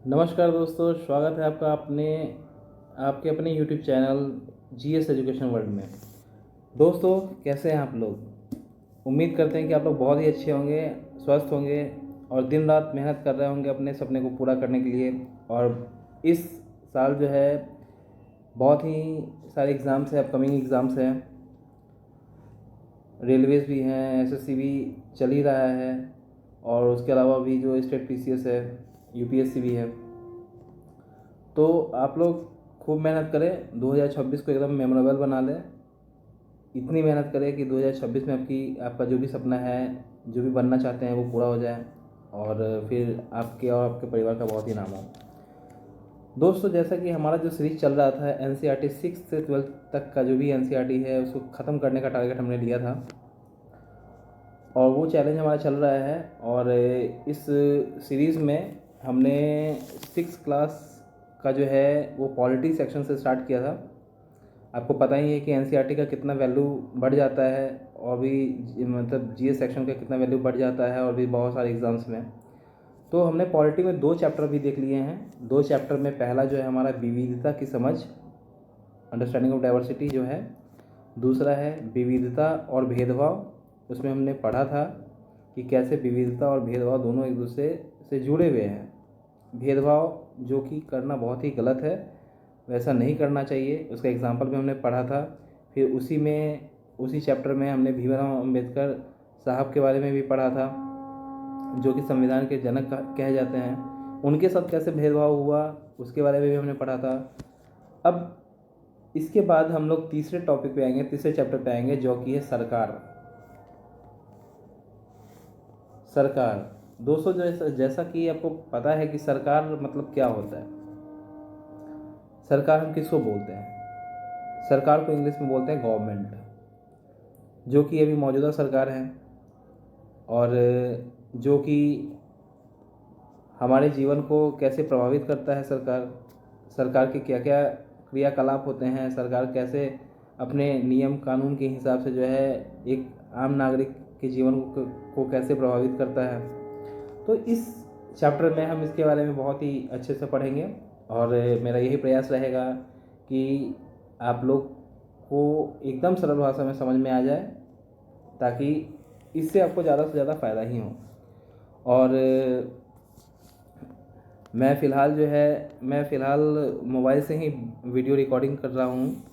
नमस्कार दोस्तों, स्वागत है आपका आपके अपने YouTube channel GS education world में। दोस्तों, कैसे हैं आप लोग? उम्मीद करते हैं कि आप लोग बहुत ही अच्छे होंगे, स्वस्थ होंगे और दिन रात मेहनत कर रहे होंगे अपने सपने को पूरा करने के लिए। और इस साल जो है बहुत ही सारे एग्ज़ाम्स हैं, अपकमिंग एग्ज़ाम्स हैं। रेलवेज़ भी हैं, एसएससी भी चल ही रहा है और उसके अलावा भी जो स्टेट पीसीएस है, यूपीएससी भी है। तो आप लोग खूब मेहनत करें, 2026 को एकदम मेमोरेबल बना लें। इतनी मेहनत करें कि 2026 में आपका जो भी सपना है, जो भी बनना चाहते हैं, वो पूरा हो जाए और फिर आपके और आपके परिवार का बहुत ही नाम हो। दोस्तों, जैसा कि हमारा जो सीरीज चल रहा था एनसीईआरटी 6 से 12 तक का जो भी एनसीईआरटी है उसको ख़त्म करने का टारगेट हमने लिया था और वो चैलेंज हमारा चल रहा है। और इस सीरीज़ में हमने 6 क्लास का जो है वो पॉलिटी सेक्शन से स्टार्ट किया था। आपको पता ही है कि एनसीईआरटी का कितना वैल्यू बढ़ जाता है और भी मतलब जीएस सेक्शन का कितना वैल्यू बढ़ जाता है और भी बहुत सारे एग्ज़ाम्स में। तो हमने पॉलिटी में 2 चैप्टर भी देख लिए हैं। 2 चैप्टर में पहला जो है हमारा विविधता की समझ, अंडरस्टैंडिंग ऑफ डाइवर्सिटी जो है। दूसरा है विविधता और भेदभाव। उसमें हमने पढ़ा था कि कैसे विविधता और भेदभाव दोनों एक दूसरे से जुड़े हुए हैं। भेदभाव जो कि करना बहुत ही गलत है, वैसा नहीं करना चाहिए, उसका एग्जाम्पल भी हमने पढ़ा था। फिर उसी चैप्टर में हमने भीमराव अंबेडकर साहब के बारे में भी पढ़ा था, जो कि संविधान के जनक कहे जाते हैं। उनके साथ कैसे भेदभाव हुआ उसके बारे में भी हमने पढ़ा था। अब इसके बाद हम लोग तीसरे टॉपिक पे आएंगे, तीसरे चैप्टर पे आएंगे, जो कि है सरकार। सरकार दोस्तों, जैसा कि आपको पता है कि सरकार मतलब क्या होता है। सरकार हम किसको बोलते हैं? सरकार को इंग्लिश में बोलते हैं गवर्नमेंट, जो कि अभी मौजूदा सरकार है और जो कि हमारे जीवन को कैसे प्रभावित करता है। सरकार के क्या क्या क्रियाकलाप होते हैं, सरकार कैसे अपने नियम कानून के हिसाब से जो है एक आम नागरिक के जीवन को कैसे प्रभावित करता है। तो इस चैप्टर में हम इसके बारे में बहुत ही अच्छे से पढ़ेंगे और मेरा यही प्रयास रहेगा कि आप लोग को एकदम सरल भाषा में समझ में आ जाए, ताकि इससे आपको ज़्यादा से ज़्यादा फ़ायदा ही हो। और मैं फ़िलहाल मोबाइल से ही वीडियो रिकॉर्डिंग कर रहा हूँ,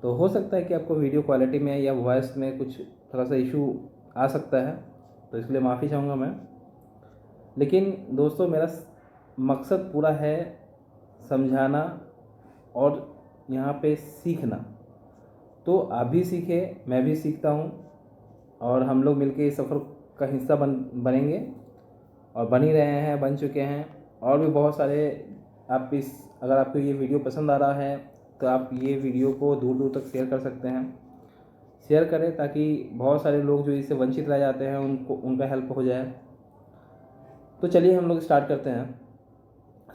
तो हो सकता है कि आपको वीडियो क्वालिटी में या वॉइस में कुछ थोड़ा सा इशू आ सकता है, तो इसलिए माफ़ी चाहूँगा मैं। लेकिन दोस्तों, मेरा मकसद पूरा है समझाना और यहाँ पे सीखना। तो आप भी सीखें, मैं भी सीखता हूँ और हम लोग मिलके इस सफ़र का हिस्सा बनेंगे और बन ही रहे हैं, बन चुके हैं। और भी बहुत सारे अगर आपको ये वीडियो पसंद आ रहा है तो आप ये वीडियो को दूर दूर तक शेयर कर सकते हैं। शेयर करें ताकि बहुत सारे लोग जो इससे वंचित रह जाते हैं उनका हेल्प हो जाए। तो चलिए हम लोग स्टार्ट करते हैं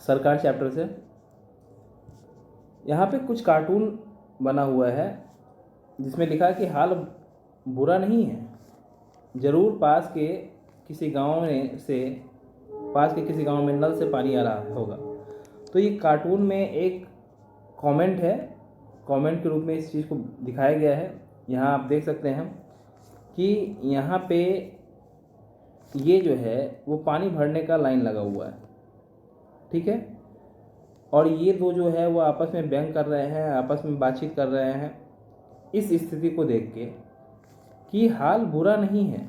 सरकार चैप्टर से। यहाँ पे कुछ कार्टून बना हुआ है जिसमें लिखा है कि हाल बुरा नहीं है, ज़रूर पास के किसी गांव में नल से पानी आ रहा होगा। तो ये कार्टून में एक कमेंट है, कमेंट के रूप में इस चीज़ को दिखाया गया है। यहाँ आप देख सकते हैं कि यहाँ पे ये जो है वो पानी भरने का लाइन लगा हुआ है, ठीक है। और ये दो जो है वो आपस में व्यंग कर रहे हैं, आपस में बातचीत कर रहे हैं। इस स्थिति को देख के कि हाल बुरा नहीं है,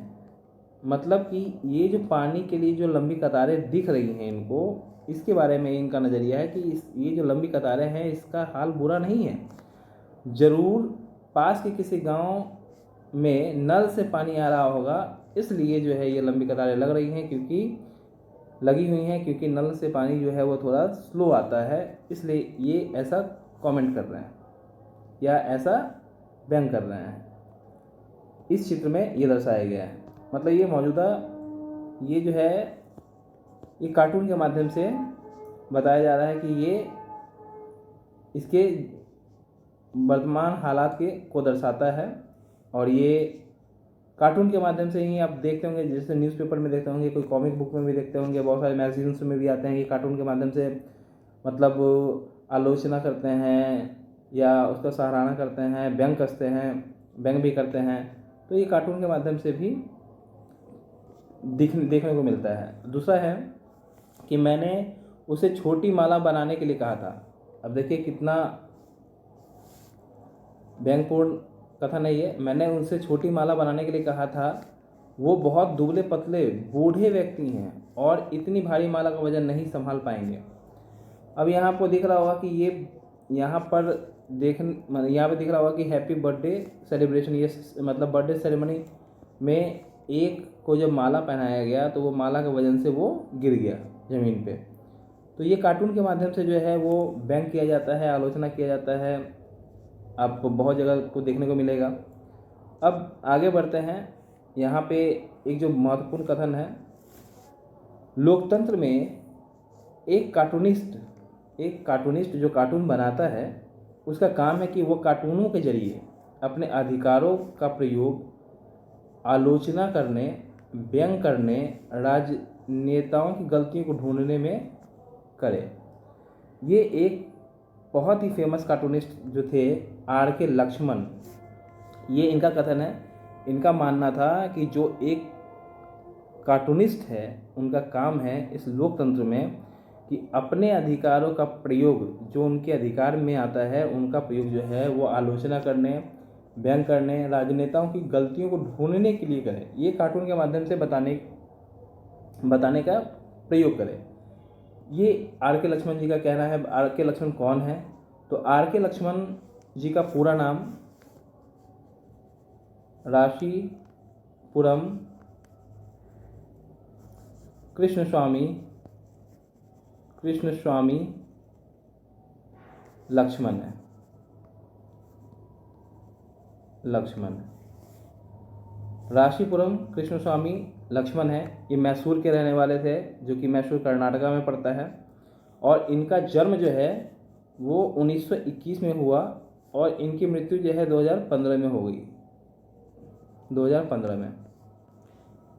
मतलब कि ये जो पानी के लिए जो लंबी कतारें दिख रही हैं इनको, इसके बारे में इनका नज़रिया है कि ये जो लंबी कतारें हैं इसका हाल बुरा नहीं है। ज़रूर पास के किसी गांव में नल से पानी आ रहा होगा, इसलिए जो है ये लंबी कतारें लगी हुई हैं, क्योंकि नल से पानी जो है वो थोड़ा स्लो आता है, इसलिए ये ऐसा कमेंट कर रहे हैं या ऐसा व्यंग कर रहे हैं। इस चित्र में ये दर्शाया गया है। मतलब ये जो है ये कार्टून के माध्यम से बताया जा रहा है कि ये इसके वर्तमान हालात को दर्शाता है और ये कार्टून के माध्यम से ही आप देखते होंगे, जैसे न्यूज़पेपर में देखते होंगे, कोई कॉमिक बुक में भी देखते होंगे, बहुत सारे मैगजीन्स में भी आते हैं कि कार्टून के माध्यम से मतलब आलोचना करते हैं या उसका सराहना करते हैं, व्यंग कसते हैं, व्यंग भी करते हैं। तो ये कार्टून के माध्यम से भी देखने को मिलता है। दूसरा है कि मैंने उसे छोटी माला बनाने के लिए कहा था। अब देखिए कितना व्यंगपूर्ण कथन है ये। मैंने उनसे छोटी माला बनाने के लिए कहा था, वो बहुत दुबले पतले बूढ़े व्यक्ति हैं और इतनी भारी माला का वजन नहीं संभाल पाएंगे। अब यहाँ पर दिख रहा होगा कि ये यहाँ पर यहाँ पे दिख रहा होगा कि हैप्पी बर्थडे सेलिब्रेशन, ये मतलब बर्थडे सेरेमनी में एक को जब माला पहनाया गया तो वो माला के वजन से वो गिर गया ज़मीन पे। तो ये कार्टून के माध्यम से जो है वो व्यंग किया जाता है, आलोचना किया जाता है, आपको बहुत जगह को देखने को मिलेगा। अब आगे बढ़ते हैं। यहाँ पे एक जो महत्वपूर्ण कथन है, लोकतंत्र में एक कार्टूनिस्ट जो कार्टून बनाता है उसका काम है कि वो कार्टूनों के जरिए अपने अधिकारों का प्रयोग आलोचना करने, व्यंग करने, राजनेताओं की गलतियों को ढूंढने में करे। ये एक बहुत ही फेमस कार्टूनिस्ट जो थे R.K. लक्ष्मण, ये इनका कथन है। इनका मानना था कि जो एक कार्टूनिस्ट है उनका काम है इस लोकतंत्र में कि अपने अधिकारों का प्रयोग, जो उनके अधिकार में आता है उनका प्रयोग जो है वो आलोचना करने, व्यंग करने, राजनेताओं की गलतियों को ढूंढने के लिए करें। ये कार्टून के माध्यम से बताने का प्रयोग करें। ये R.K. लक्ष्मण जी का कहना है। R.K. लक्ष्मण कौन है? तो R.K. लक्ष्मण जी का पूरा नाम राशीपुरम कृष्णस्वामी लक्ष्मण है। राशीपुरम कृष्णस्वामी लक्ष्मण है। ये मैसूर के रहने वाले थे, जो कि मैसूर कर्नाटका में पड़ता है। और इनका जन्म जो है वो 1921 में हुआ और इनकी मृत्यु जो है 2015 में हो गई। 2015 में।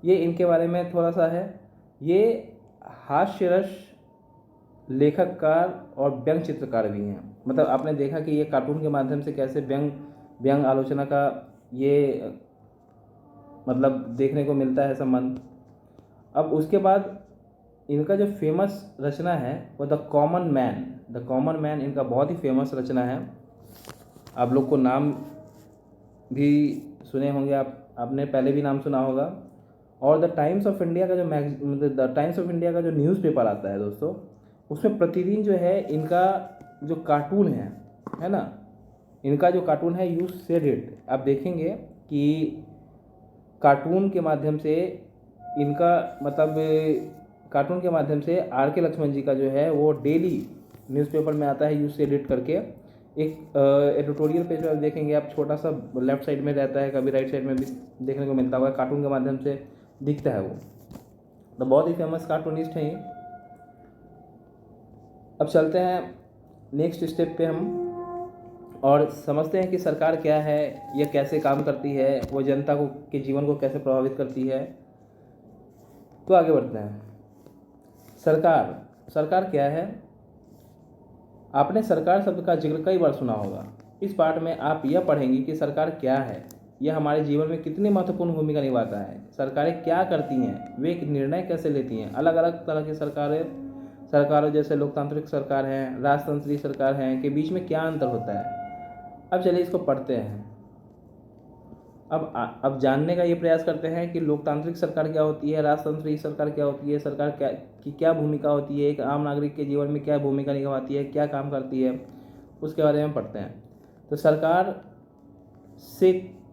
ये इनके बारे में थोड़ा सा है। ये हास्यरस लेखककार और व्यंग चित्रकार भी हैं। मतलब आपने देखा कि ये कार्टून के माध्यम से कैसे व्यंग आलोचना का ये मतलब देखने को मिलता है संबंध। अब उसके बाद इनका जो फेमस रचना है वो द कॉमन मैन इनका बहुत ही फेमस रचना है। आप लोग को नाम भी सुने होंगे, आपने पहले भी नाम सुना होगा। और द टाइम्स ऑफ इंडिया का जो न्यूज़पेपर आता है दोस्तों, उसमें प्रतिदिन जो है इनका जो कार्टून है ना, इनका जो कार्टून है यू सेड इट, आप देखेंगे कि कार्टून के माध्यम से R.K. लक्ष्मण जी का जो है वो डेली न्यूज़पेपर में आता है, यू सेड इट करके एक एडिटोरियल पेज पर देखेंगे आप, छोटा सा लेफ्ट साइड में रहता है, कभी राइट साइड में भी देखने को मिलता होगा, कार्टून के माध्यम से दिखता है वो। तो बहुत ही फेमस कार्टूनिस्ट हैं ये। अब चलते हैं नेक्स्ट स्टेप पे हम और समझते हैं कि सरकार क्या है, यह कैसे काम करती है, वो जनता के जीवन को कैसे प्रभावित करती है। तो आगे बढ़ते हैं। सरकार क्या है? आपने सरकार शब्द का जिक्र कई बार सुना होगा। इस पाठ में आप यह पढ़ेंगे कि सरकार क्या है, यह हमारे जीवन में कितनी महत्वपूर्ण भूमिका निभाता है, सरकारें क्या करती हैं, वे निर्णय कैसे लेती हैं। अलग अलग तरह की सरकारों जैसे लोकतांत्रिक सरकार है, राजतंत्रीय सरकार है, के बीच में क्या अंतर होता है। अब चलिए इसको पढ़ते हैं। अब जानने का ये प्रयास करते हैं कि लोकतांत्रिक सरकार क्या होती है, राजतंत्रीय सरकार क्या होती है, सरकार क्या भूमिका होती है, एक आम नागरिक के जीवन में क्या भूमिका निभाती है, क्या काम करती है, उसके बारे में पढ़ते हैं। तो सरकार से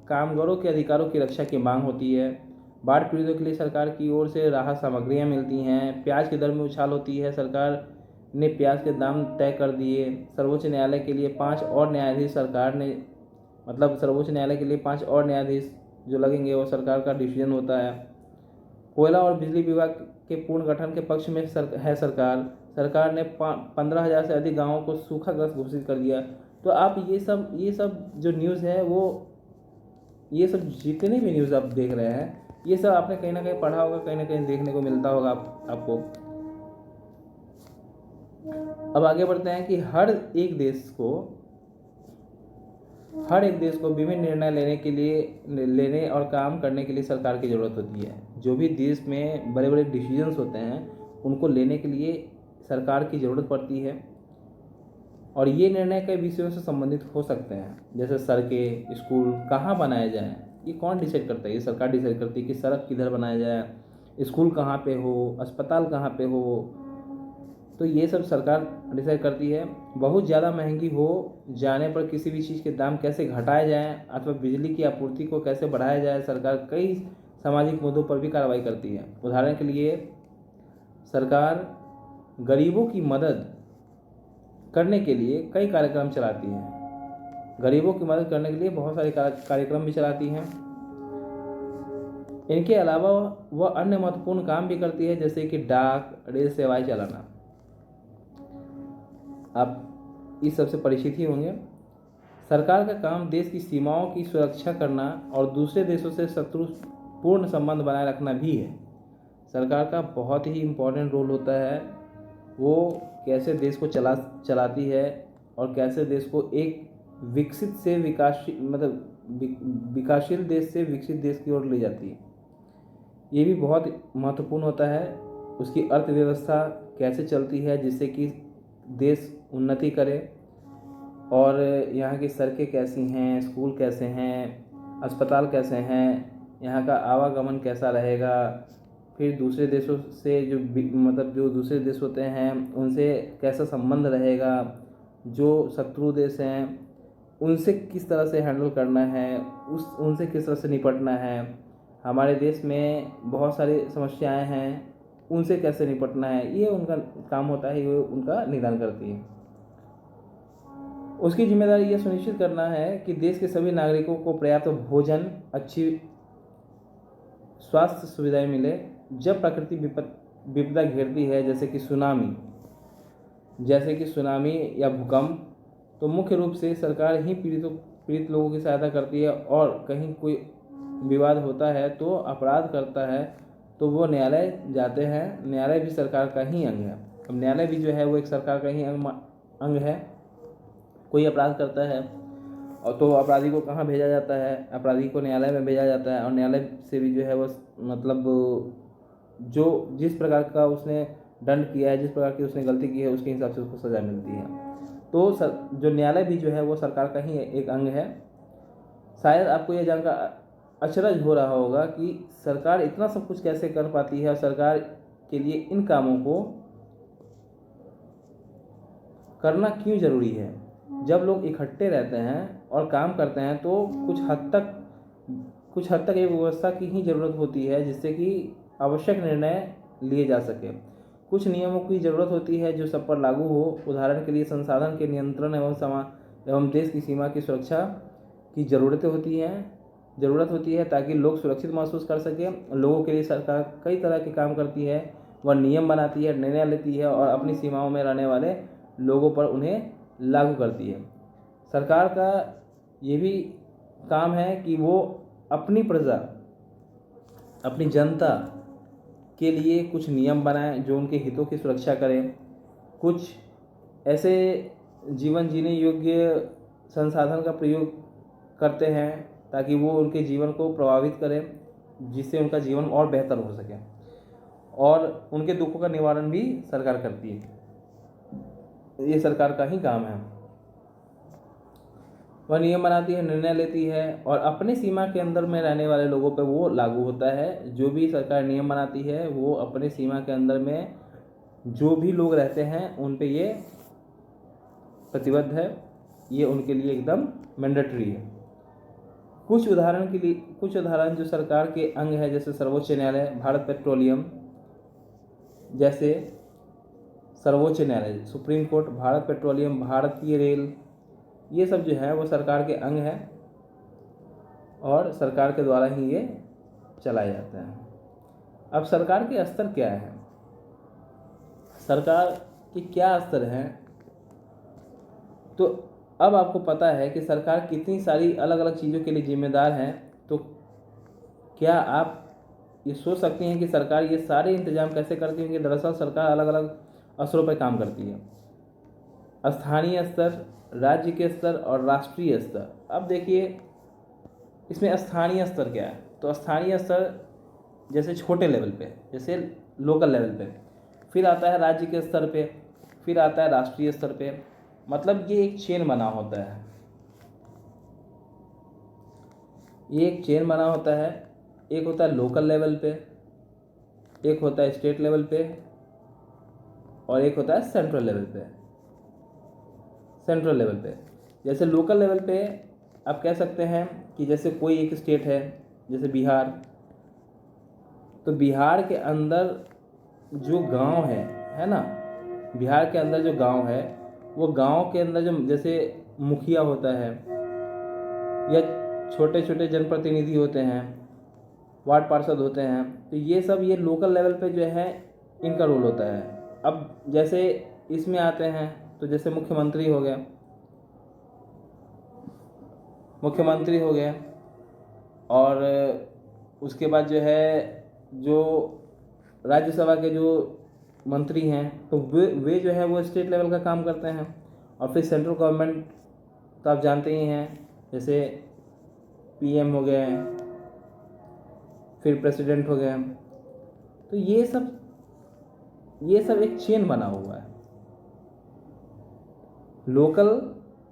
कामगारों के अधिकारों की रक्षा की मांग होती है। बाढ़ पीड़ितों के लिए सरकार की ओर से राहत सामग्रियाँ मिलती हैं। प्याज की दर में उछाल होती है, सरकार ने प्याज के दाम तय कर दिए। सर्वोच्च न्यायालय के लिए 5 और न्यायाधीश सर्वोच्च न्यायालय के लिए 5 और न्यायाधीश जो लगेंगे वो सरकार का डिसीजन होता है। कोयला और बिजली विभाग के पूर्ण गठन के पक्ष में सरकार ने 15,000 से अधिक गाँवों को सूखाग्रस्त घोषित कर दिया। तो आप ये सब जो न्यूज़ है वो ये सब जितने भी न्यूज़ आप देख रहे हैं, ये सब आपने कहीं ना कहीं पढ़ा होगा, कहीं ना कहीं देखने को मिलता होगा आपको। अब आगे बढ़ते हैं कि हर एक देश को विभिन्न निर्णय लेने और काम करने के लिए सरकार की ज़रूरत होती है। जो भी देश में बड़े बड़े डिसीजंस होते हैं उनको लेने के लिए सरकार की ज़रूरत पड़ती है, और ये निर्णय कई विषयों से संबंधित हो सकते हैं, जैसे सड़कें, स्कूल कहाँ बनाए जाएं, ये कौन डिसाइड करता है? ये सरकार डिसाइड करती है कि सड़क किधर बनाया जाए, स्कूल कहाँ पे हो, अस्पताल कहाँ पे हो, तो ये सब सरकार डिसाइड करती है। बहुत ज़्यादा महंगी हो जाने पर किसी भी चीज़ के दाम कैसे घटाए जाएं अथवा बिजली की आपूर्ति को कैसे बढ़ाया जाए, सरकार कई सामाजिक मुद्दों पर भी कार्रवाई करती है। उदाहरण के लिए सरकार गरीबों की मदद करने के लिए कई कार्यक्रम चलाती है। गरीबों की मदद करने के लिए बहुत सारे कार्यक्रम भी चलाती हैं। इनके अलावा वह अन्य महत्वपूर्ण काम भी करती है, जैसे कि डाक, रेल सेवाएं चलाना। आप इस सबसे परिचित ही होंगे। सरकार का काम देश की सीमाओं की सुरक्षा करना और दूसरे देशों से शत्रुपूर्ण संबंध बनाए रखना भी है। सरकार का बहुत ही इम्पोर्टेंट रोल होता है, वो कैसे देश को चलाती है और कैसे देश को एक विकासशील देश से विकसित देश की ओर ले जाती है। ये भी बहुत महत्वपूर्ण होता है। उसकी अर्थव्यवस्था कैसे चलती है जिससे कि देश उन्नति करे, और यहाँ की सड़कें कैसी हैं, स्कूल कैसे हैं, अस्पताल कैसे हैं, यहाँ का आवागमन कैसा रहेगा, फिर दूसरे देशों से जो दूसरे देश होते हैं उनसे कैसा संबंध रहेगा, जो शत्रु देश हैं उनसे किस तरह से हैंडल करना है, उनसे किस तरह से निपटना है। हमारे देश में बहुत सारी समस्याएं हैं, उनसे कैसे निपटना है, ये उनका काम होता है, ये उनका निदान करती है। उसकी जिम्मेदारी यह सुनिश्चित करना है कि देश के सभी नागरिकों को पर्याप्त भोजन, अच्छी स्वास्थ्य सुविधाएं मिले। जब प्राकृतिक विपदा घेरती है, जैसे कि सुनामी या भूकंप, तो मुख्य रूप से सरकार ही पीड़ित लोगों की सहायता करती है, और कहीं कोई विवाद होता है तो अपराध करता है तो वो न्यायालय जाते हैं। न्यायालय भी सरकार का ही अंग है। अब न्यायालय भी जो है वो एक सरकार का ही अंग है। कोई अपराध करता है और तो अपराधी को कहाँ भेजा जाता है? अपराधी को न्यायालय में भेजा जाता है, और न्यायालय से भी जो है वो जो जिस प्रकार का उसने दंड किया है, जिस प्रकार की उसने गलती की है, उसके हिसाब से उसको सज़ा मिलती है। तो जो न्यायालय भी जो है वो सरकार का ही एक अंग है। शायद आपको यह जानकर अचरज हो रहा होगा कि सरकार इतना सब कुछ कैसे कर पाती है, और सरकार के लिए इन कामों को करना क्यों ज़रूरी है। जब लोग इकट्ठे रहते हैं और काम करते हैं तो कुछ हद तक एक व्यवस्था की ही ज़रूरत होती है, जिससे कि आवश्यक निर्णय लिए जा सके। कुछ नियमों की ज़रूरत होती है जो सब पर लागू हो। उदाहरण के लिए संसाधन के नियंत्रण एवं देश की सीमा की सुरक्षा की ज़रूरत होती है ताकि लोग सुरक्षित महसूस कर सकें। लोगों के लिए सरकार कई तरह के काम करती है। वह नियम बनाती है, निर्णय लेती है और अपनी सीमाओं में रहने वाले लोगों पर उन्हें लागू करती है। सरकार का ये भी काम है कि वो अपनी प्रजा, अपनी जनता के लिए कुछ नियम बनाए जो उनके हितों की सुरक्षा करें। कुछ ऐसे जीवन जीने योग्य संसाधन का प्रयोग करते हैं ताकि वो उनके जीवन को प्रभावित करें, जिससे उनका जीवन और बेहतर हो सके, और उनके दुखों का निवारण भी सरकार करती है। ये सरकार का ही काम है। वह नियम बनाती है, निर्णय लेती है और अपने सीमा के अंदर में रहने वाले लोगों पर वो लागू होता है। जो भी सरकार नियम बनाती है वो अपने सीमा के अंदर में जो भी लोग रहते हैं उन पे ये प्रतिबद्ध है, ये उनके लिए एकदम मैंडेटरी है। कुछ उदाहरण जो सरकार के अंग है, जैसे सर्वोच्च न्यायालय, भारत पेट्रोलियम, जैसे सर्वोच्च न्यायालय, सुप्रीम कोर्ट, भारत पेट्रोलियम, भारतीय रेल, ये सब जो है वो सरकार के अंग है और सरकार के द्वारा ही ये चलाए जाते हैं। अब सरकार के स्तर क्या है, सरकार के क्या स्तर हैं, तो अब आपको पता है कि सरकार कितनी सारी अलग अलग चीज़ों के लिए जिम्मेदार है। क्या आप ये सोच सकती हैं कि सरकार ये सारे इंतजाम कैसे करती है? कि दरअसल सरकार अलग अलग स्तरों पर काम करती है, स्थानीय स्तर, राज्य के स्तर और राष्ट्रीय स्तर। अब देखिए इसमें स्थानीय स्तर क्या है, तो स्थानीय स्तर जैसे छोटे लेवल पे, जैसे लोकल लेवल पे, फिर आता है राज्य के स्तर पे, फिर आता है राष्ट्रीय स्तर पे। मतलब ये एक चेन बना होता है, ये एक चेन बना होता है। एक होता है लोकल लेवल पे, एक होता है स्टेट लेवल पे, और एक होता है सेंट्रल लेवल पे। सेंट्रल लेवल पे जैसे लोकल लेवल पे आप कह सकते हैं कि जैसे कोई एक स्टेट है, जैसे बिहार, तो बिहार के अंदर जो गांव है ना, बिहार के अंदर जो गांव है, वो गांव के अंदर जो जैसे मुखिया होता है या छोटे छोटे जनप्रतिनिधि होते हैं, वार्ड पार्षद होते हैं, तो ये सब ये लोकल लेवल पे जो है इनका रोल होता है। अब जैसे इसमें आते हैं तो जैसे मुख्यमंत्री हो गया, मुख्यमंत्री हो गया, और उसके बाद जो है जो राज्यसभा के जो मंत्री हैं तो वे जो है वो स्टेट लेवल का काम करते हैं। और फिर सेंट्रल गवर्नमेंट तो आप जानते ही हैं, जैसे पीएम हो गए, फिर प्रेसिडेंट हो गए। तो ये सब एक चेन बना हुआ है,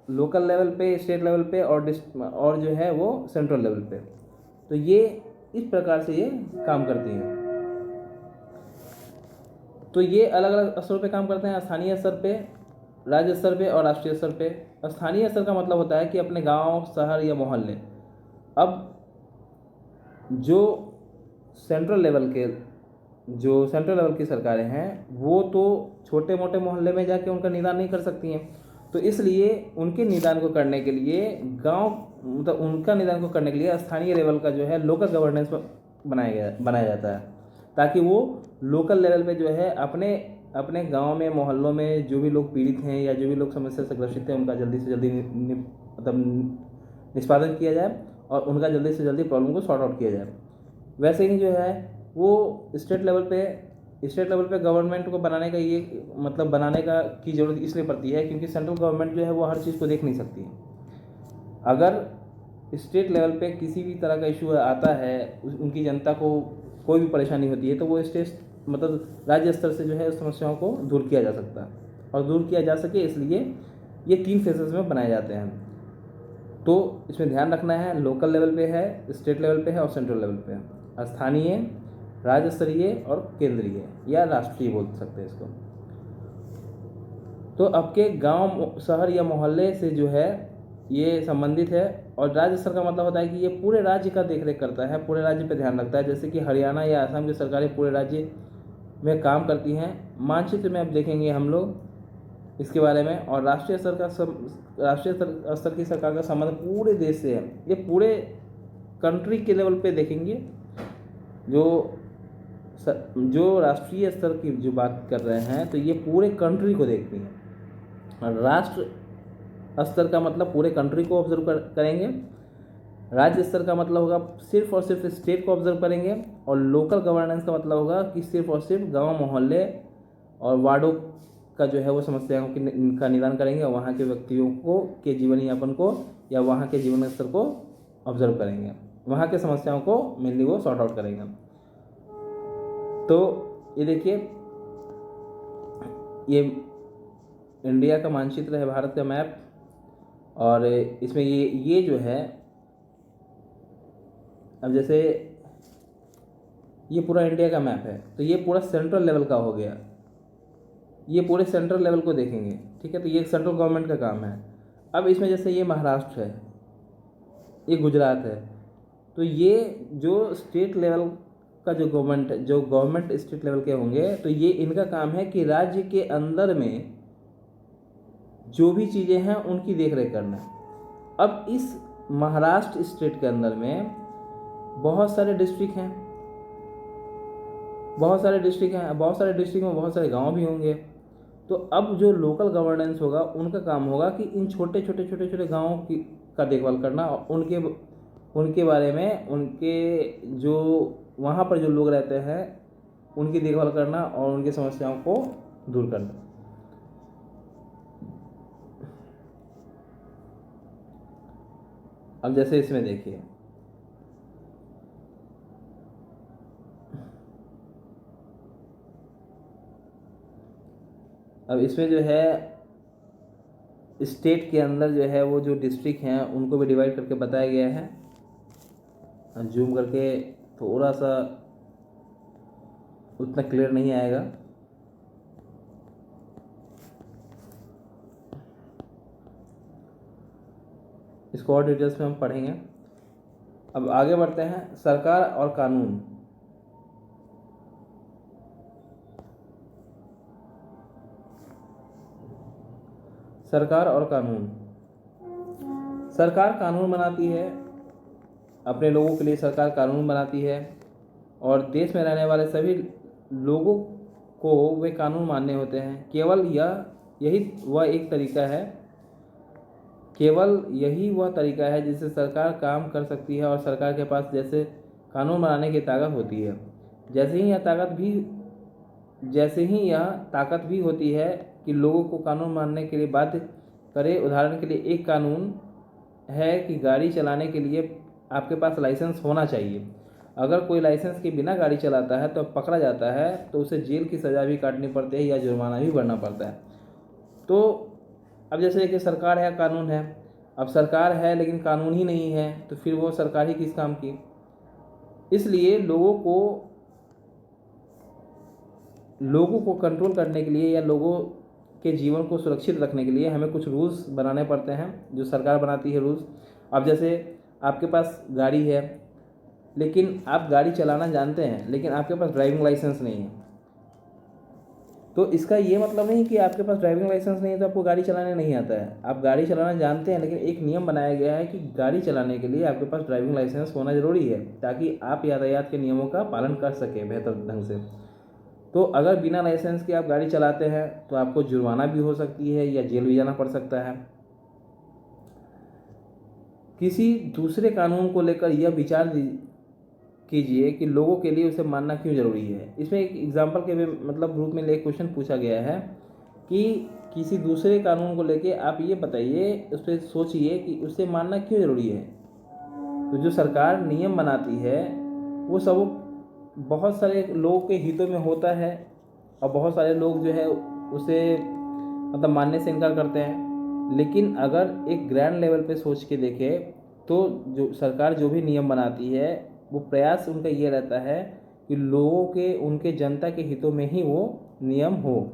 लोकल लेवल पे, स्टेट लेवल पे, और जो है वो सेंट्रल लेवल पे। तो ये इस प्रकार से ये काम करती हैं। तो ये अलग अलग स्तरों पे काम करते हैं, स्थानीय स्तर पे, राज्य स्तर पे और राष्ट्रीय स्तर पे। स्थानीय स्तर का मतलब होता है कि अपने गांव, शहर या मोहल्ले। अब जो सेंट्रल लेवल की सरकारें हैं वो तो छोटे मोटे मोहल्ले में जाके उनका निदान नहीं कर सकती हैं, तो इसलिए उनके निदान को करने के लिए उनका निदान को करने के लिए स्थानीय लेवल का जो है लोकल गवर्नेंस बनाया जाता है, ताकि वो लोकल लेवल पे जो है अपने गांव में, मोहल्लों में जो भी लोग पीड़ित हैं या जो भी लोग समस्या से ग्रसित हैं, उनका जल्दी से जल्दी निष्पादन किया जाए और उनका जल्दी से जल्दी प्रॉब्लम को सॉर्ट आउट किया जाए। वैसे ही जो है वो स्टेट लेवल पे गवर्नमेंट को बनाने का की ज़रूरत इसलिए पड़ती है क्योंकि सेंट्रल गवर्नमेंट जो है वो हर चीज़ को देख नहीं सकती है। अगर स्टेट लेवल पे किसी भी तरह का इशू आता है, उनकी जनता को कोई भी परेशानी होती है, तो वो राज्य स्तर से जो है उस समस्याओं को दूर किया जा सकता है। और दूर किया जा सके इसलिए ये 3 फेजेस में बनाए जाते हैं। तो इसमें ध्यान रखना है, लोकल लेवल पे है, स्टेट लेवल पे है और सेंट्रल लेवल पे है। स्थानीय, राज्य स्तरीय और केंद्रीय या राष्ट्रीय बोल सकते हैं इसको। तो आपके गांव, शहर या मोहल्ले से जो है ये संबंधित है। और राज्य स्तर का मतलब होता है कि ये पूरे राज्य का देखरेख करता है, पूरे राज्य पे ध्यान रखता है। जैसे कि हरियाणा या असम की सरकारें पूरे राज्य में काम करती हैं। मानचित्र में अब देखेंगे हम लोग इसके बारे में। और राष्ट्रीय स्तर की सरकार का संबंध पूरे देश से है, ये पूरे कंट्री के लेवल पे देखेंगे। जो राष्ट्रीय स्तर की जो बात कर रहे हैं तो ये पूरे कंट्री को देखती हैं। और राष्ट्र स्तर का मतलब पूरे कंट्री को ऑब्जर्व करेंगे। राज्य स्तर का मतलब होगा सिर्फ और सिर्फ स्टेट को ऑब्जर्व करेंगे। और लोकल गवर्नेंस का मतलब होगा कि सिर्फ और सिर्फ गांव, मोहल्ले और वार्डों का जो है वो समस्याओं का निदान करेंगे और वहाँ के व्यक्तियों के जीवन यापन को या वहाँ के जीवन स्तर को ऑब्जर्व करेंगे, वहाँ के समस्याओं को मेनली वो सॉर्ट आउट करेंगे। तो ये देखिए, ये इंडिया का मानचित्र है, भारत का मैप। और इसमें ये जो है, अब जैसे ये पूरा इंडिया का मैप है, तो ये पूरा सेंट्रल लेवल का हो गया। ये पूरे सेंट्रल लेवल को देखेंगे, ठीक है। तो ये सेंट्रल गवर्नमेंट का काम है। अब इसमें जैसे ये महाराष्ट्र है, ये गुजरात है, तो ये जो स्टेट लेवल का जो गवर्नमेंट स्टेट लेवल के होंगे, तो ये इनका काम है कि राज्य के अंदर में जो भी चीज़ें हैं उनकी देखरेख करना। अब इस महाराष्ट्र स्टेट के अंदर में बहुत सारे डिस्ट्रिक्ट हैं, बहुत सारे डिस्ट्रिक्ट में बहुत सारे गांव भी होंगे। तो अब जो लोकल गवर्नेंस होगा, उनका काम होगा कि इन छोटे छोटे गाँवों का देखभाल करना और उनके बारे में, उनके जो वहाँ पर जो लोग रहते हैं उनकी देखभाल करना और उनकी समस्याओं को दूर करना। अब जैसे इसमें देखिए, अब इसमें जो है स्टेट के अंदर जो है वो जो डिस्ट्रिक्ट हैं उनको भी डिवाइड करके बताया गया है। जूम करके थोड़ा सा उतना क्लियर नहीं आएगा। इसको और डिटेल्स में हम पढ़ेंगे। अब आगे बढ़ते हैं, सरकार और कानून। सरकार और कानून। सरकार कानून बनाती है, अपने लोगों के लिए सरकार कानून बनाती है और देश में रहने वाले सभी लोगों को वे कानून मानने होते हैं। केवल यही वह तरीका है जिससे सरकार काम कर सकती है और सरकार के पास जैसे कानून बनाने की ताकत होती है, जैसे ही यह ताकत भी होती है कि लोगों को कानून मानने के लिए बाध्य करे। उदाहरण के लिए एक कानून है कि गाड़ी चलाने के लिए आपके पास लाइसेंस होना चाहिए। अगर कोई लाइसेंस के बिना गाड़ी चलाता है तो पकड़ा जाता है तो उसे जेल की सज़ा भी काटनी पड़ती है या जुर्माना भी भरना पड़ता है। तो अब जैसे कि सरकार है, कानून है। अब सरकार है लेकिन कानून ही नहीं है तो फिर वो सरकार ही किस काम की। इसलिए लोगों को कंट्रोल करने के लिए या लोगों के जीवन को सुरक्षित रखने के लिए हमें कुछ रूल्स बनाने पड़ते हैं, जो सरकार बनाती है रूल्स। अब जैसे आपके पास गाड़ी है लेकिन आप गाड़ी चलाना जानते हैं लेकिन आपके पास ड्राइविंग लाइसेंस नहीं है, तो इसका ये मतलब नहीं कि आपके पास ड्राइविंग लाइसेंस नहीं है तो आपको गाड़ी चलाने नहीं आता है। आप गाड़ी चलाना जानते हैं, लेकिन एक नियम बनाया गया है कि गाड़ी चलाने के लिए आपके पास ड्राइविंग लाइसेंस होना ज़रूरी है ताकि आप यातायात के नियमों का पालन कर सकें बेहतर ढंग से। तो अगर बिना लाइसेंस के आप गाड़ी चलाते हैं तो आपको जुर्माना भी हो सकती है या जेल भी जाना पड़ सकता है। किसी दूसरे कानून को लेकर यह विचार कीजिए कि लोगों के लिए उसे मानना क्यों ज़रूरी है। इसमें एक एग्जाम्पल के मतलब रूप में एक क्वेश्चन पूछा गया है कि किसी दूसरे कानून को लेके आप ये बताइए, उस पर सोचिए कि उसे मानना क्यों ज़रूरी है। तो जो सरकार नियम बनाती है वो सब बहुत सारे लोगों के हितों में होता है और बहुत सारे लोग जो है उसे मतलब मानने से इनकार करते हैं। लेकिन अगर एक ग्रैंड लेवल पे सोच के देखें तो जो सरकार जो भी नियम बनाती है वो प्रयास उनका ये रहता है कि लोगों के, उनके जनता के हितों में ही वो नियम हो,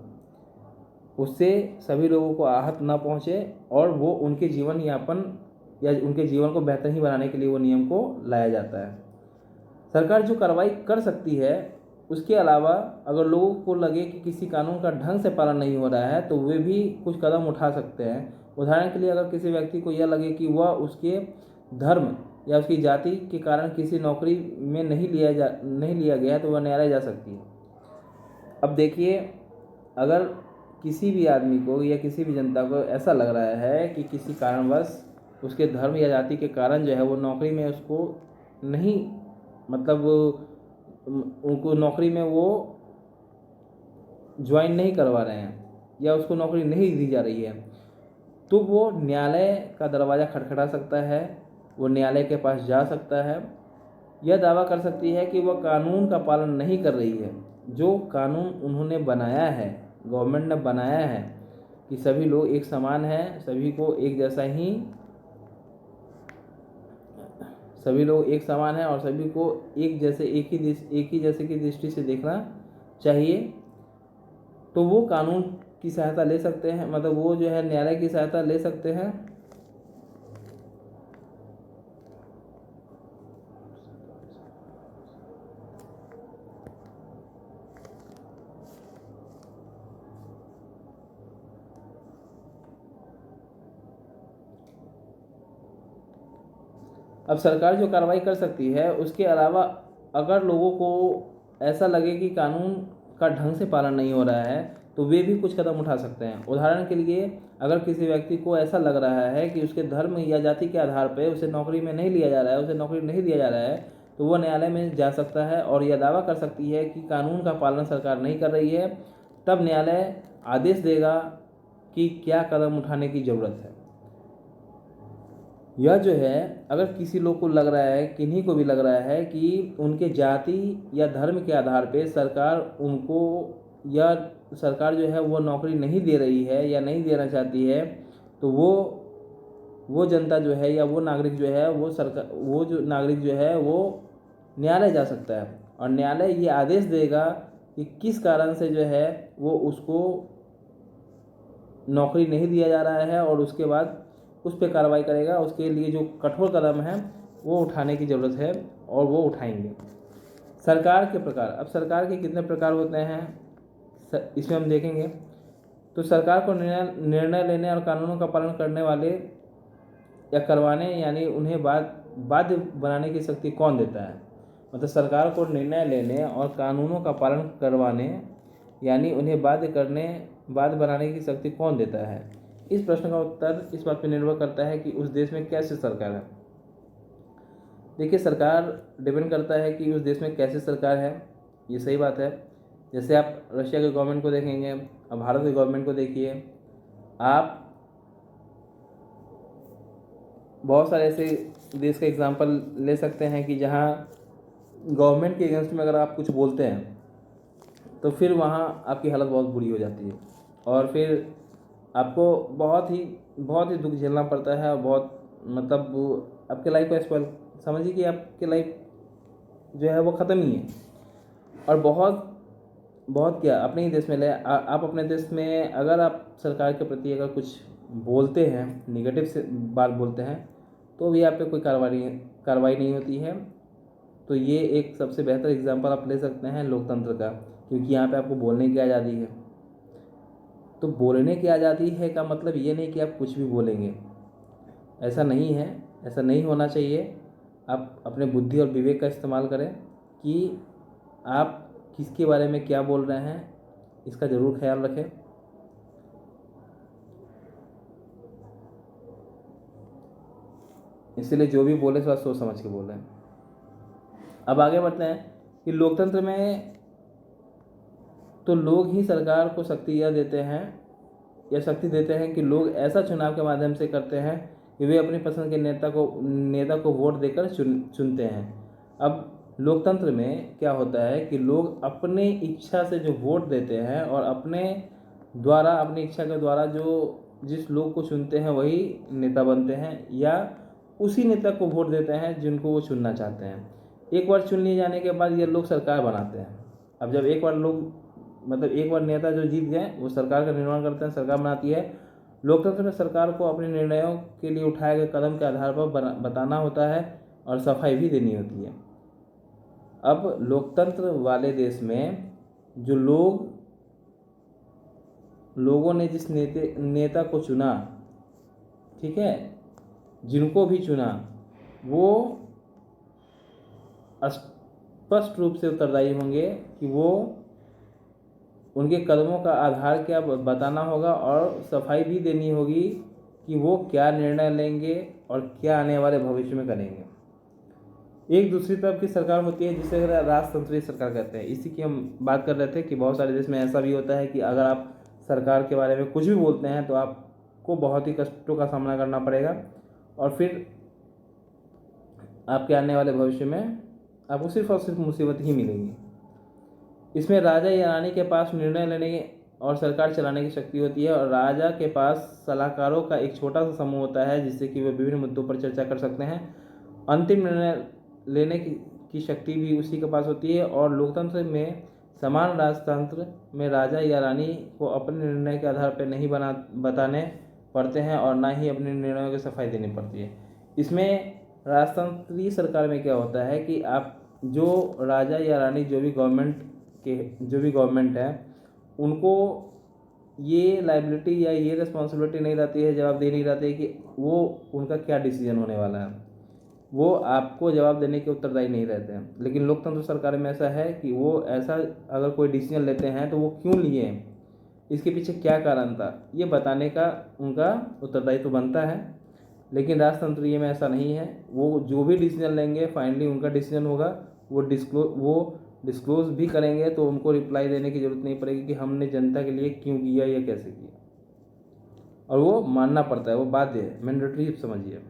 उससे सभी लोगों को आहत ना पहुँचे और वो उनके जीवन यापन या उनके जीवन को बेहतर ही बनाने के लिए वो नियम को लाया जाता है। सरकार जो कार्रवाई कर सकती है उसके अलावा अगर लोगों को लगे कि किसी कानून का ढंग से पालन नहीं हो रहा है तो वे भी कुछ कदम उठा सकते हैं। उदाहरण के लिए अगर किसी व्यक्ति को यह लगे कि वह उसके धर्म या उसकी जाति के कारण किसी नौकरी में नहीं लिया गया तो वह न्यायालय जा सकती है। अब देखिए, अगर किसी भी आदमी को या किसी भी जनता को ऐसा लग रहा है कि किसी कारणवश उसके धर्म या जाति के कारण जो है वो नौकरी में उसको नहीं, मतलब उनको नौकरी में वो ज्वाइन नहीं करवा रहे हैं या उसको नौकरी नहीं दी जा रही है, तो वो न्यायालय का दरवाज़ा खटखटा सकता है। वो न्यायालय के पास जा सकता है, यह दावा कर सकती है कि वह कानून का पालन नहीं कर रही है। जो कानून उन्होंने बनाया है, गवर्नमेंट ने बनाया है कि सभी लोग एक समान हैं, सभी लोग एक समान हैं और सभी को एक ही जैसे की दृष्टि से देखना चाहिए, तो वो कानून की सहायता ले सकते हैं, मतलब वो जो है न्यायालय की सहायता ले सकते हैं। अब सरकार जो कार्रवाई कर सकती है उसके अलावा अगर लोगों को ऐसा लगे कि कानून का ढंग से पालन नहीं हो रहा है तो वे भी कुछ कदम उठा सकते हैं। उदाहरण के लिए, अगर किसी व्यक्ति को ऐसा लग रहा है कि उसके धर्म या जाति के आधार पर उसे नौकरी में नहीं लिया जा रहा है, उसे नौकरी नहीं दिया जा रहा है, तो वह न्यायालय में जा सकता है और यह दावा कर सकती है कि कानून का पालन सरकार नहीं कर रही है। तब न्यायालय आदेश देगा कि क्या कदम उठाने की ज़रूरत है। यह जो है, अगर किसी लोग को लग रहा है, किन्हीं को भी लग रहा है कि उनके जाति या धर्म के आधार पे सरकार उनको या सरकार जो है वो नौकरी नहीं दे रही है या नहीं देना चाहती है, तो वो जनता जो है या वो नागरिक जो है वो न्यायालय जा सकता है और न्यायालय ये आदेश देगा कि किस कारण से जो है वो उसको नौकरी नहीं दिया जा रहा है और उसके बाद उस पर कार्रवाई करेगा। उसके लिए जो कठोर कदम है वो उठाने की ज़रूरत है और वो उठाएंगे। सरकार के प्रकार, अब सरकार के कितने प्रकार होते हैं इसमें हम देखेंगे। तो सरकार को निर्णय लेने और कानूनों का पालन करने वाले या करवाने यानी उन्हें बाध्य बनाने की शक्ति कौन देता है। मतलब सरकार को निर्णय लेने और कानूनों का पालन करवाने यानी उन्हें बाध्य बनाने की शक्ति कौन देता है। इस प्रश्न का उत्तर इस बात पर निर्भर करता है कि उस देश में कैसे सरकार है। देखिए, सरकार डिपेंड करता है कि उस देश में कैसे सरकार है, ये सही बात है। जैसे आप रशिया के गवर्नमेंट को देखेंगे, अब भारत के गवर्नमेंट को देखिए, आप बहुत सारे ऐसे देश का एग्जांपल ले सकते हैं कि जहां गवर्नमेंट के अगेंस्ट में अगर आप कुछ बोलते हैं तो फिर वहां आपकी हालत बहुत बुरी हो जाती है और फिर आपको बहुत ही दुख झेलना पड़ता है और बहुत मतलब आपके लाइफ को स्पॉइल समझिए कि आपकी लाइफ जो है वो ख़त्म ही है। और बहुत क्या अपने ही देश में आप अपने देश में अगर आप सरकार के प्रति अगर कुछ बोलते हैं, निगेटिव से बात बोलते हैं, तो भी आप पे कोई कार्रवाई नहीं होती है। तो ये एक सबसे बेहतर एग्जांपल आप ले सकते हैं लोकतंत्र का, क्योंकि यहाँ पे आपको बोलने की आज़ादी है। तो बोलने की आज़ादी है का मतलब ये नहीं कि आप कुछ भी बोलेंगे, ऐसा नहीं है, ऐसा नहीं होना चाहिए। आप अपने बुद्धि और विवेक का इस्तेमाल करें कि आप किसके बारे में क्या बोल रहे हैं, इसका ज़रूर ख्याल रखें। इसलिए जो भी बोले थोड़ा सोच समझ के बोल रहे हैं। अब आगे बढ़ते हैं कि लोकतंत्र में तो लोग ही सरकार को शक्ति देते हैं कि लोग ऐसा चुनाव के माध्यम से करते हैं कि वे अपनी पसंद के नेता को वोट देकर चुनते हैं। अब लोकतंत्र में क्या होता है कि लोग अपने इच्छा से जो वोट देते हैं और अपनी इच्छा के द्वारा जिस लोग को चुनते हैं वही नेता बनते हैं या उसी नेता को वोट देते हैं जिनको वो चुनना चाहते हैं। एक बार चुन लिए जाने के बाद ये लोग सरकार बनाते हैं। अब जब एक बार नेता जो जीत गए वो सरकार का निर्माण करते हैं, सरकार बनाती है। लोकतंत्र में सरकार को अपने निर्णयों के लिए उठाए गए कदम के आधार पर बताना होता है और सफाई भी देनी होती है। अब लोकतंत्र वाले देश में जो लोगों ने जिस नेता को चुना, ठीक है, जिनको भी चुना वो स्पष्ट रूप से उत्तरदायी होंगे कि वो उनके कदमों का आधार क्या बताना होगा और सफाई भी देनी होगी कि वो क्या निर्णय लेंगे और क्या आने वाले भविष्य में करेंगे। एक दूसरी तरफ की सरकार होती है जिसे राजतंत्रीय सरकार कहते हैं। इसी की हम बात कर रहे थे कि बहुत सारे देश में ऐसा भी होता है कि अगर आप सरकार के बारे में कुछ भी बोलते हैं तो आपको बहुत ही कष्टों का सामना करना पड़ेगा और फिर आपके आने वाले भविष्य में आपको सिर्फ और सिर्फ मुसीबत ही मिलेगी। इसमें राजा या रानी के पास निर्णय लेने और सरकार चलाने की शक्ति होती है और राजा के पास सलाहकारों का एक छोटा सा समूह होता है जिससे कि वे विभिन्न मुद्दों पर चर्चा कर सकते हैं। अंतिम निर्णय लेने की शक्ति भी उसी के पास होती है। और लोकतंत्र में समान राजतंत्र में राजा या रानी को अपने निर्णय के आधार पर नहीं बताने पड़ते हैं और ना ही अपने निर्णयों की सफाई देनी पड़ती है। इसमें राजतंत्रीय सरकार में क्या होता है कि आप जो राजा या रानी जो भी गवर्नमेंट है उनको ये लायबिलिटी या ये रिस्पॉन्सिबिलिटी नहीं रहती है, जवाबदेही नहीं रहती है कि वो उनका क्या डिसीजन होने वाला है। वो आपको जवाब देने के उत्तरदायी नहीं रहते हैं। लेकिन लोकतंत्र सरकार में ऐसा है कि वो ऐसा अगर कोई डिसीजन लेते हैं तो वो क्यों लिए हैं, इसके पीछे क्या कारण था, ये बताने का उनका उत्तरदायित्व बनता है। लेकिन राजतंत्रीय में ऐसा नहीं है। वो जो भी डिसीजन लेंगे फाइनली उनका डिसीजन होगा। वो डिस्क्लोज भी करेंगे तो उनको रिप्लाई देने की ज़रूरत नहीं पड़ेगी कि हमने जनता के लिए क्यों किया या कैसे किया, और वो मानना पड़ता है, वो बाध्य है, मैंडेटरी समझिए।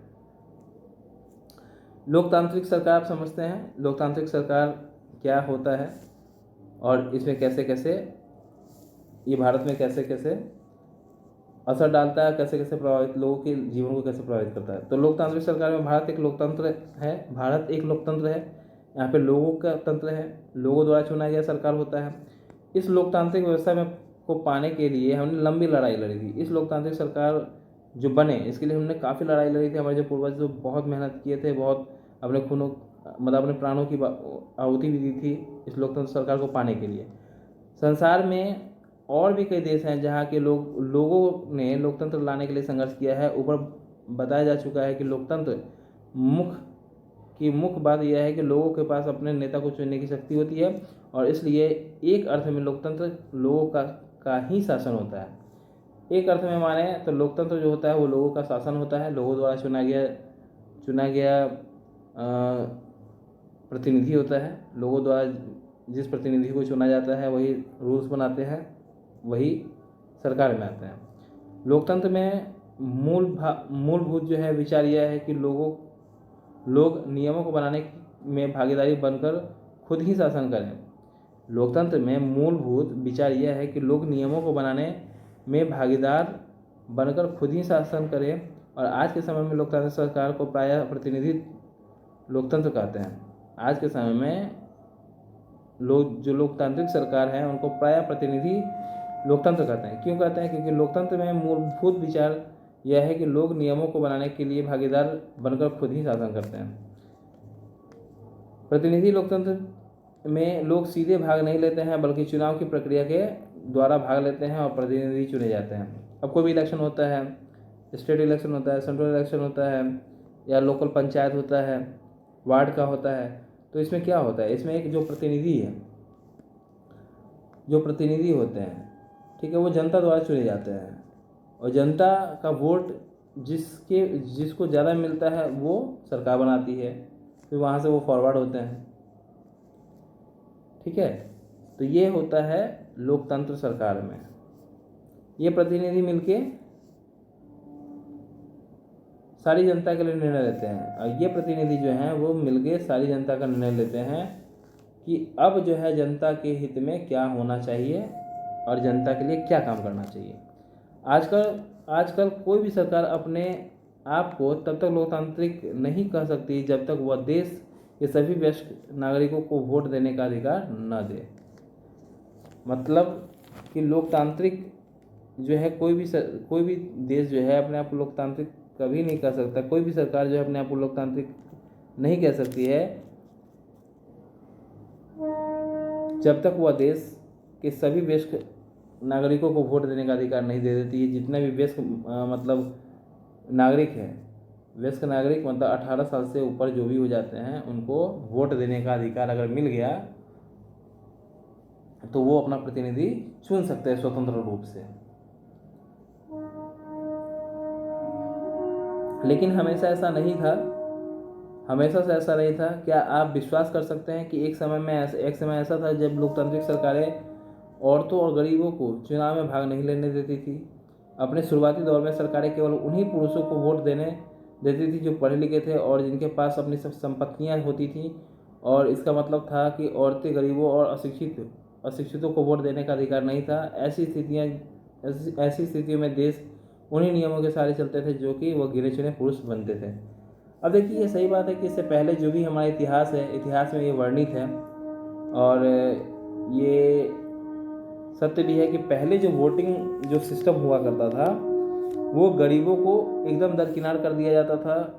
लोकतांत्रिक सरकार आप समझते हैं लोकतांत्रिक सरकार क्या होता है और इसमें कैसे कैसे ये भारत में कैसे कैसे असर डालता है, कैसे कैसे प्रभावित लोगों के जीवन को कैसे प्रभावित करता है। तो लोकतांत्रिक सरकार में भारत एक लोकतंत्र है। यहाँ पे लोगों का तंत्र है, लोगों द्वारा चुना गया सरकार होता है। इस लोकतांत्रिक व्यवस्था में को पाने के लिए हमने लंबी लड़ाई लड़ी थी। इस लोकतांत्रिक सरकार जो बने इसके लिए हमने काफ़ी लड़ाई लड़ी थी। हमारे जो पूर्वज जो बहुत मेहनत किए थे, बहुत अपने खूनों मतलब अपने प्राणों की आहुति भी दी थी इस लोकतंत्र सरकार को पाने के लिए। संसार में और भी कई देश हैं जहाँ के लोगों ने लोकतंत्र लाने के लिए संघर्ष किया है। ऊपर बताया जा चुका है कि लोकतंत्र मुख्य बात यह है कि लोगों के पास अपने नेता को चुनने की शक्ति होती है, और इसलिए एक अर्थ में लोकतंत्र लोगों का ही शासन होता है। एक अर्थ में माने तो लोकतंत्र जो होता है वो लोगों का शासन होता है। लोगों द्वारा चुना गया प्रतिनिधि होता है। लोगों द्वारा जिस प्रतिनिधि को चुना जाता है वही रूल्स बनाते हैं, वही सरकार में आते हैं। लोकतंत्र में मूलभूत जो है विचार यह है कि लोग नियमों को बनाने में भागीदारी बनकर खुद ही शासन करें। लोकतंत्र में मूलभूत विचार यह है कि लोग नियमों को बनाने में भागीदार बनकर खुद ही शासन करें, और आज के समय में लोकतांत्रिक सरकार को प्रायः प्रतिनिधि लोकतंत्र कहते हैं। आज के समय में जो लोकतांत्रिक सरकार है उनको प्रायः प्रतिनिधि लोकतंत्र कहते हैं। क्यों कहते हैं? क्योंकि लोकतंत्र में मूलभूत विचार यह है कि लोग नियमों को बनाने के लिए भागीदार बनकर खुद ही शासन करते हैं। प्रतिनिधि लोकतंत्र में लोग सीधे भाग नहीं लेते हैं, बल्कि चुनाव की प्रक्रिया के द्वारा भाग लेते हैं और प्रतिनिधि चुने जाते हैं। अब कोई भी इलेक्शन होता है, स्टेट इलेक्शन होता है, सेंट्रल इलेक्शन होता है, या लोकल पंचायत होता है, वार्ड का होता है, तो इसमें क्या होता है? इसमें एक जो प्रतिनिधि होते हैं, ठीक है, वो जनता द्वारा चुने जाते हैं, और जनता का वोट जिसको ज़्यादा मिलता है वो सरकार बनाती है, फिर वहाँ से वो फॉरवर्ड होते हैं। ठीक है, तो ये होता है लोकतंत्र सरकार में। ये प्रतिनिधि मिलके सारी जनता के लिए निर्णय लेते हैं, और ये प्रतिनिधि जो हैं वो मिलके सारी जनता का निर्णय लेते हैं कि अब जो है जनता के हित में क्या होना चाहिए और जनता के लिए क्या काम करना चाहिए। आजकल कोई भी सरकार अपने आप को तब तक लोकतांत्रिक नहीं कह सकती जब तक वह देश के सभी वयस्क नागरिकों को वोट देने का अधिकार न दे। मतलब कि लोकतांत्रिक जो है कोई भी देश जो है अपने आप को लोकतांत्रिक कभी नहीं कह सकता। कोई भी सरकार जो है अपने आप को लोकतांत्रिक नहीं कह सकती है जब तक वह देश के सभी वयस्क नागरिकों को वोट देने का अधिकार नहीं दे देती है। जितने भी वयस्क मतलब नागरिक है, वयस्क नागरिक मतलब 18 साल से ऊपर जो भी हो जाते हैं उनको वोट देने का अधिकार अगर मिल गया तो वो अपना प्रतिनिधि चुन सकते हैं स्वतंत्र रूप से। लेकिन हमेशा ऐसा नहीं था, हमेशा से ऐसा नहीं था। क्या आप विश्वास कर सकते हैं कि एक समय ऐसा था जब लोकतांत्रिक सरकारें औरतों और गरीबों को चुनाव में भाग नहीं लेने देती थी। अपने शुरुआती दौर में सरकारें केवल उन्हीं पुरुषों को वोट देने देती थी जो पढ़े लिखे थे और जिनके पास अपनी सब संपत्तियाँ होती थीं, और इसका मतलब था कि औरतें, गरीबों और अशिक्षितों को वोट देने का अधिकार नहीं था। ऐसी स्थितियों में देश उन्हीं नियमों के सहारे चलते थे जो कि वह गिने चुने पुरुष बनते थे। अब देखिए, ये सही बात है कि इससे पहले जो भी हमारा इतिहास है, इतिहास में ये वर्णित है, और ये सत्य भी है कि पहले जो वोटिंग जो सिस्टम हुआ करता था वो गरीबों को एकदम दरकिनार कर दिया जाता था।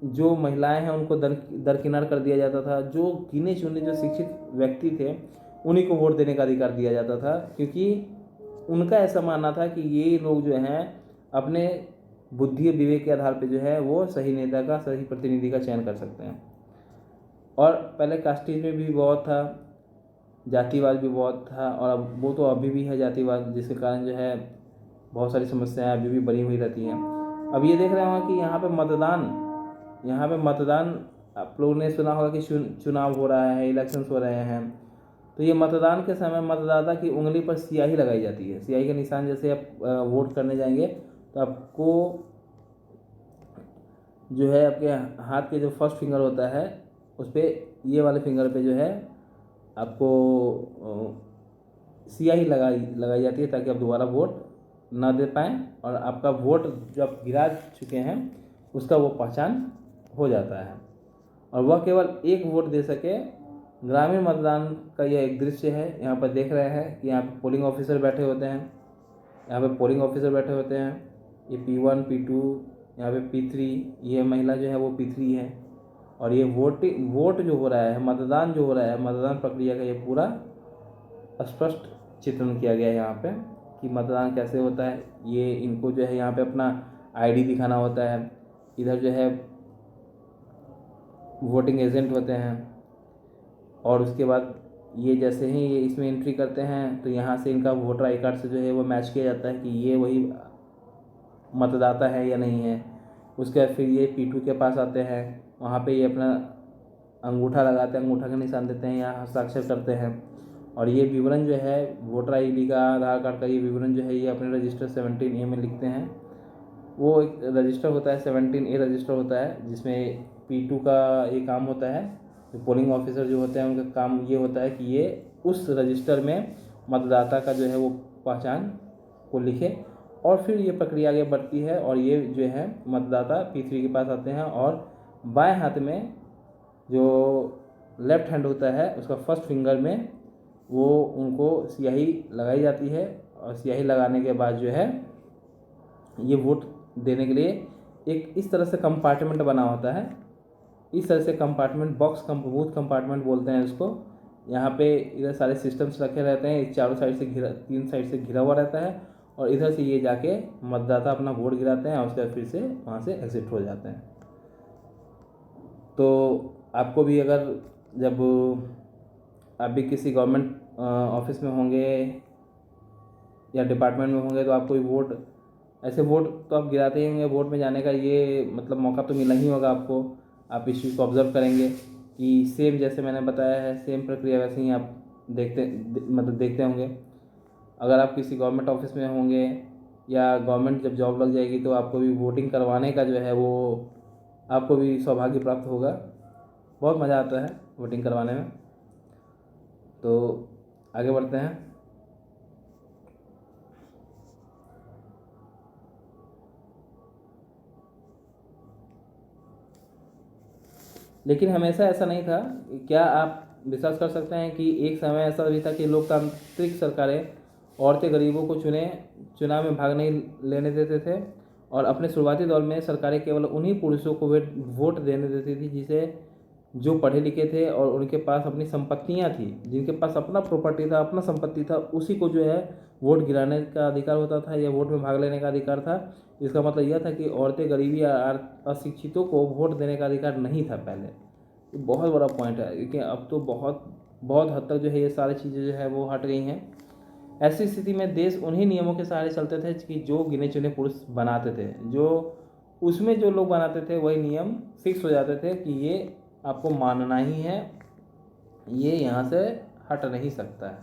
जो महिलाएं हैं उनको दरकिनार कर दिया जाता था। जो गिने चुने जो शिक्षित व्यक्ति थे उन्हीं को वोट देने का अधिकार दिया जाता था, क्योंकि उनका ऐसा मानना था कि ये लोग जो हैं अपने बुद्धि और विवेक के आधार पे जो है वो सही नेता का, सही प्रतिनिधि का चयन कर सकते हैं। और पहले कास्टिज्म में भी बहुत था, जातिवाद भी बहुत था, और अब वो तो अभी भी है जातिवाद, जिसके कारण जो है बहुत सारी समस्याएं अभी भी बनी हुई रहती हैं। अब ये देख रहे होंगे कि यहाँ पे मतदान आप लोगों ने सुना होगा कि चुनाव हो रहा है, इलेक्शंस हो रहे हैं। तो ये मतदान के समय मतदाता की उंगली पर स्याही लगाई जाती है। स्याही का निशान, जैसे आप वोट करने जाएंगे तो आपको जो है आपके हाथ के जो फर्स्ट फिंगर होता है उस पर, ये वाले फिंगर पे जो है आपको स्याही लगाई जाती है, ताकि आप दोबारा वोट ना दे पाएँ, और आपका वोट जो आप गिरा चुके हैं उसका वो पहचान हो जाता है, और वह केवल एक वोट दे सके। ग्रामीण मतदान का यह एक दृश्य है। यहाँ पर देख रहे हैं कि यहाँ पे पोलिंग ऑफिसर बैठे होते हैं, ये P1 P2, यहाँ पे P3, ये महिला जो है वो P3 है। और ये वोट जो हो रहा है, मतदान जो हो रहा है, मतदान प्रक्रिया का ये पूरा स्पष्ट चित्रण किया गया है यहाँ पे कि मतदान कैसे होता है। ये इनको जो है यहाँ पे अपना ID दिखाना होता है। इधर जो है वोटिंग एजेंट होते हैं, और उसके बाद ये जैसे ही ये इसमें एंट्री करते हैं तो यहाँ से इनका वोटर आई कार्ड से जो है वो मैच किया जाता है कि ये वही मतदाता है या नहीं है। उसके बाद फिर ये P2 के पास आते हैं, वहाँ पे ये अपना अंगूठा लगाते हैं, अंगूठा का निशान देते हैं, यहाँ हस्ताक्षर करते हैं, और ये विवरण जो है वोटर ID का, आधार कार्ड का ये विवरण जो है ये अपने रजिस्टर 17A में लिखते हैं। वो एक रजिस्टर होता है, 17A रजिस्टर होता है, जिसमें P2 का ये काम होता है। तो पोलिंग ऑफिसर जो होते हैं उनका काम ये होता है कि ये उस रजिस्टर में मतदाता का जो है वो पहचान को लिखे, और फिर ये प्रक्रिया आगे बढ़ती है, और ये जो है मतदाता P3 के पास आते हैं, और बाएं हाथ में जो लेफ्ट हैंड होता है उसका फर्स्ट फिंगर में वो उनको स्याही लगाई जाती है, और स्याही लगाने के बाद जो है ये वोट देने के लिए एक इस तरह से कंपार्टमेंट बना होता है। इस तरह से कंपार्टमेंट, बूथ कंपार्टमेंट बोलते हैं इसको। यहाँ पे इधर सारे सिस्टम्स रखे रहते हैं, चारों साइड से तीन साइड से घिरा हुआ रहता है, और इधर से ये जाके मतदाता अपना वोट गिराते हैं, और उसके बाद फिर से वहाँ से एग्जिट हो जाते हैं। तो आपको भी अगर जब आप भी किसी गवर्नमेंट ऑफिस में होंगे या डिपार्टमेंट में होंगे तो आपको वोट तो आप गिराते ही होंगे। वोट में जाने का ये मतलब मौका तो मिला ही होगा आपको। आप इस चीज़ को ऑब्जर्व करेंगे कि सेम जैसे मैंने बताया है, सेम प्रक्रिया वैसे ही आप देखते होंगे। अगर आप किसी गवर्नमेंट ऑफिस में होंगे या गवर्नमेंट जब जॉब लग जाएगी तो आपको भी वोटिंग करवाने का जो है वो आपको भी सौभाग्य प्राप्त होगा। बहुत मज़ा आता है वोटिंग करवाने में। तो आगे बढ़ते हैं। लेकिन हमेशा ऐसा नहीं था। क्या आप विश्वास कर सकते हैं कि एक समय ऐसा भी था कि लोकतांत्रिक सरकारें औरतें गरीबों को चुनाव में भाग नहीं लेने देते थे, और अपने शुरुआती दौर में सरकारें केवल उन्हीं पुरुषों को वोट देने देती थी जो पढ़े लिखे थे और उनके पास अपनी संपत्तियां थी, जिनके पास अपना प्रॉपर्टी था, अपना संपत्ति था, उसी को जो है वोट गिराने का अधिकार होता था या वोट में भाग लेने का अधिकार था। इसका मतलब यह था कि औरतें, गरीबी या अशिक्षितों को वोट देने का अधिकार नहीं था पहले। ये बहुत बड़ा पॉइंट है, क्योंकि अब तो बहुत हद तक जो है ये सारी चीज़ें जो है वो हट गई हैं। ऐसी स्थिति में देश उन्हीं नियमों के सहारे चलते थे कि जो गिने चुने पुरुष बनाते थे, उसमें जो लोग बनाते थे वही नियम फिक्स हो जाते थे कि ये आपको मानना ही है, ये यहाँ से हट नहीं सकता है,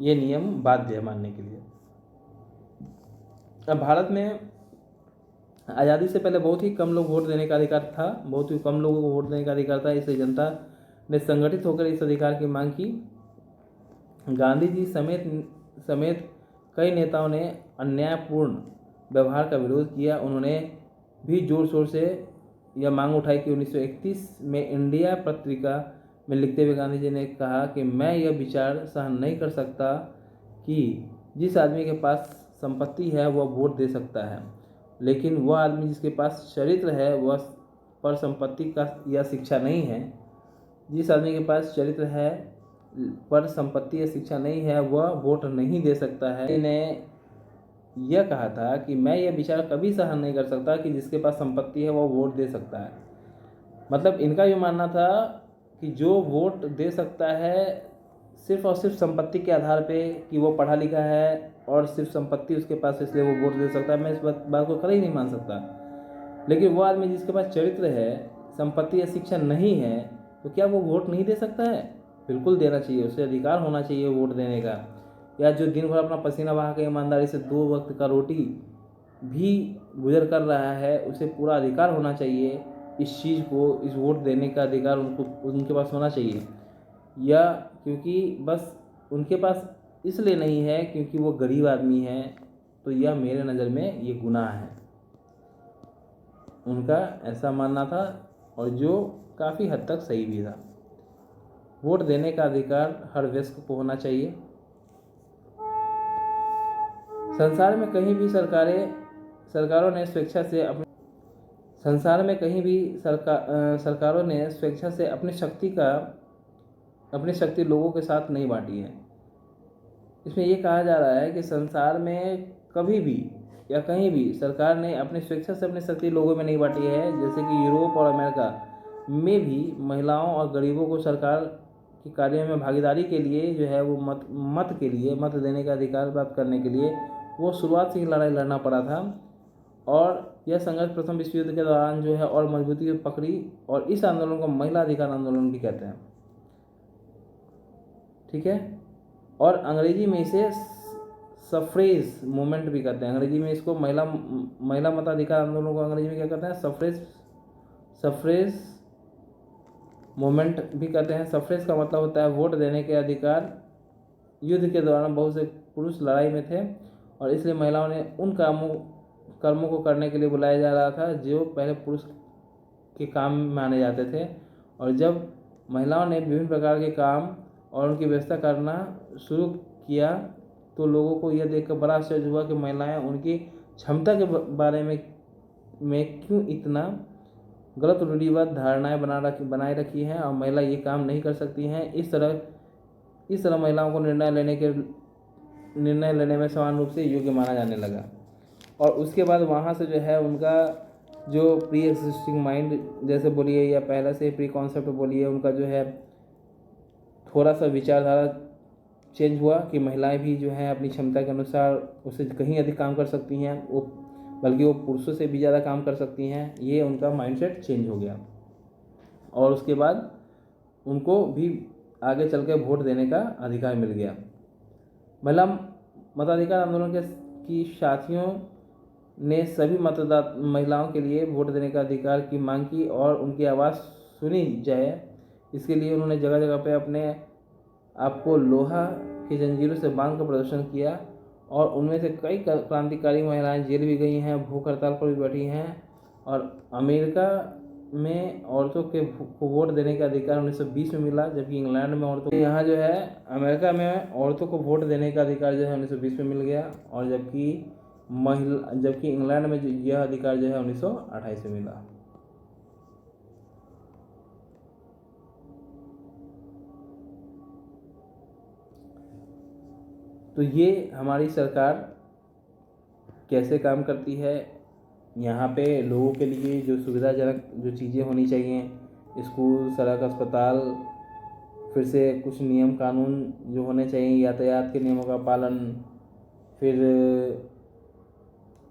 ये नियम बाध्य है मानने के लिए। अब भारत में आज़ादी से पहले बहुत ही कम लोग वोट देने का अधिकार था, बहुत ही कम लोगों को वोट देने का अधिकार था। इसलिए जनता ने संगठित होकर इस अधिकार की मांग की। गांधी जी समेत कई नेताओं ने अन्यायपूर्ण व्यवहार का विरोध किया। उन्होंने भी जोर शोर से यह मांग उठाई कि 1931 में इंडिया पत्रिका में लिखते हुए गांधी जी ने कहा कि मैं यह विचार सहन नहीं कर सकता कि जिस आदमी के पास संपत्ति है वह वोट दे सकता है, लेकिन वह आदमी जिसके पास चरित्र है वह पर संपत्ति का या शिक्षा नहीं है, जिस आदमी के पास चरित्र है पर संपत्ति या शिक्षा नहीं है वह वोट नहीं दे सकता है। ने यह कहा था कि मैं यह विचार कभी सहन नहीं कर सकता कि जिसके पास संपत्ति है वो वोट दे सकता है। मतलब इनका ये मानना था कि जो वोट दे सकता है सिर्फ और सिर्फ संपत्ति के आधार पे कि वो पढ़ा लिखा है और सिर्फ संपत्ति उसके पास इसलिए वो वोट दे सकता है, मैं इस बात को कभी नहीं मान सकता। लेकिन वो आदमी जिसके पास चरित्र है, संपत्ति या शिक्षा नहीं है, तो क्या वो वोट नहीं दे सकता है? बिल्कुल देना चाहिए, उसे अधिकार होना चाहिए वोट देने का। या जो दिन भर अपना पसीना बहा के ईमानदारी से 2 वक्त का रोटी भी गुजर कर रहा है, उसे पूरा अधिकार होना चाहिए इस चीज़ को, इस वोट देने का अधिकार उनके पास होना चाहिए। या क्योंकि बस उनके पास इसलिए नहीं है क्योंकि वो गरीब आदमी है, तो यह मेरे नज़र में ये गुनाह है। उनका ऐसा मानना था और जो काफ़ी हद तक सही भी था। वोट देने का अधिकार हर व्यक्ति को होना चाहिए। संसार में कहीं भी सरकारों ने स्वेच्छा से अपनी शक्ति लोगों के साथ नहीं बांटी है। इसमें यह कहा जा रहा है कि संसार में कभी भी या कहीं भी सरकार ने अपनी स्वेच्छा से अपनी शक्ति लोगों में नहीं बांटी है। जैसे कि यूरोप और अमेरिका में भी महिलाओं और गरीबों को सरकार के कार्य में भागीदारी के लिए जो है वो मत देने का अधिकार प्राप्त करने के लिए वो शुरुआत से ही लड़ाई लड़ना पड़ा था। और यह संघर्ष प्रथम विश्व युद्ध के दौरान जो है और मजबूती पकड़ी, और इस आंदोलन को महिला अधिकार आंदोलन भी कहते हैं। ठीक है। और अंग्रेजी में इसे सफ्रेज मूवमेंट भी कहते हैं। अंग्रेजी में इसको महिला मताधिकार आंदोलन को अंग्रेजी में क्या कहते हैं? सफ्रेज मूवमेंट भी कहते हैं। सफ्रेज का मतलब होता है वोट देने के अधिकार। युद्ध के दौरान बहुत से पुरुष लड़ाई में थे और इसलिए महिलाओं ने उन कर्मों को करने के लिए बुलाया जा रहा था जो पहले पुरुष के काम माने जाते थे। और जब महिलाओं ने विभिन्न प्रकार के काम और उनकी व्यवस्था करना शुरू किया तो लोगों को यह देखकर बड़ा आश्चर्य हुआ कि महिलाएं उनकी क्षमता के बारे में क्यों इतना गलत रूढ़िवाद धारणाएं बनाए रखी हैं और महिला ये काम नहीं कर सकती हैं। इस तरह महिलाओं को निर्णय लेने में समान रूप से योग्य माना जाने लगा। और उसके बाद वहाँ से जो है उनका जो प्री एग्जिस्टिंग माइंड जैसे बोलिए या पहले से प्री कॉन्सेप्ट बोलिए, उनका जो है थोड़ा सा विचारधारा चेंज हुआ कि महिलाएं भी जो हैं अपनी क्षमता के अनुसार उससे कहीं अधिक काम कर सकती हैं, बल्कि वो पुरुषों से भी ज़्यादा काम कर सकती हैं। ये उनका माइंडसेट चेंज हो गया और उसके बाद उनको भी आगे चल के वोट देने का अधिकार मिल गया। महिला मताधिकार आंदोलन की साथियों ने सभी महिलाओं के लिए वोट देने का अधिकार की मांग की और उनकी आवाज़ सुनी जाए, इसके लिए उन्होंने जगह जगह पे अपने आपको लोहा की जंजीरों से बांध कर प्रदर्शन किया। और उनमें से कई क्रांतिकारी महिलाएं जेल भी गई हैं, भूख हड़ताल पर भी बैठी हैं। और अमेरिका में औरतों को वोट देने का अधिकार 1920 में मिला, जबकि इंग्लैंड में अमेरिका में औरतों को वोट देने का अधिकार जो है 1920 में मिल गया। और जबकि इंग्लैंड में यह अधिकार जो है 1928 में मिला। तो ये हमारी सरकार कैसे काम करती है। यहाँ पे लोगों के लिए जो सुविधाजनक जो चीज़ें होनी चाहिए, स्कूल, सड़क, अस्पताल, फिर से कुछ नियम कानून जो होने चाहिए, यातायात के नियमों का पालन, फिर